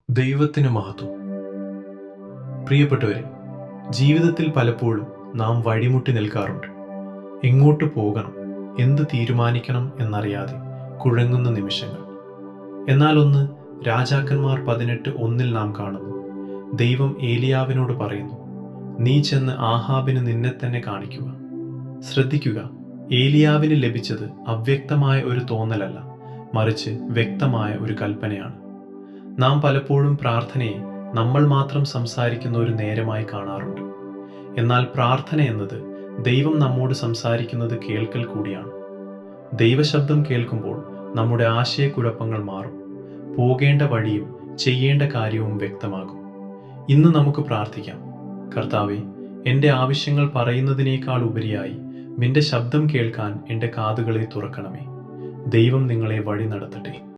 ദൈവത്തിന് മഹത്വം. പ്രിയപ്പെട്ടവരെ, ജീവിതത്തിൽ പലപ്പോഴും നാം വഴിമുട്ടി നിൽക്കാറുണ്ട്. എങ്ങോട്ട് പോകണം, എന്ത് തീരുമാനിക്കണം എന്നറിയാതെ കുഴങ്ങുന്ന നിമിഷങ്ങൾ. എന്നാൽ ഒന്ന് രാജാക്കന്മാർ 18:1 നാം കാണുന്നു. ദൈവം ഏലിയാവിനോട് പറയുന്നു, നീ ചെന്ന് ആഹാബിന് നിന്നെ തന്നെ കാണിക്കുക. ശ്രദ്ധിക്കുക, ഏലിയാവിന് ലഭിച്ചത് അവ്യക്തമായ ഒരു തോന്നലല്ല, മറിച്ച് വ്യക്തമായ ഒരു കൽപ്പനയാണ്. നാം പലപ്പോഴും പ്രാർത്ഥനയെ നമ്മൾ മാത്രം സംസാരിക്കുന്ന ഒരു നേരമായി കാണാറുണ്ട്. എന്നാൽ പ്രാർത്ഥന എന്നത് ദൈവം നമ്മോട് സംസാരിക്കുന്നത് കേൾക്കൽ കൂടിയാണ്. ദൈവശബ്ദം കേൾക്കുമ്പോൾ നമ്മുടെ ആശയക്കുഴപ്പങ്ങൾ മാറും, പോകേണ്ട വഴിയും ചെയ്യേണ്ട കാര്യവും വ്യക്തമാകും. ഇന്ന് നമുക്ക് പ്രാർത്ഥിക്കാം, കർത്താവേ, എൻ്റെ ആവശ്യങ്ങൾ പറയുന്നതിനേക്കാൾ ഉപരിയായി നിന്റെ ശബ്ദം കേൾക്കാൻ എൻ്റെ കാതുകളെ തുറക്കണമേ. ദൈവം നിങ്ങളെ വഴി നടത്തട്ടെ.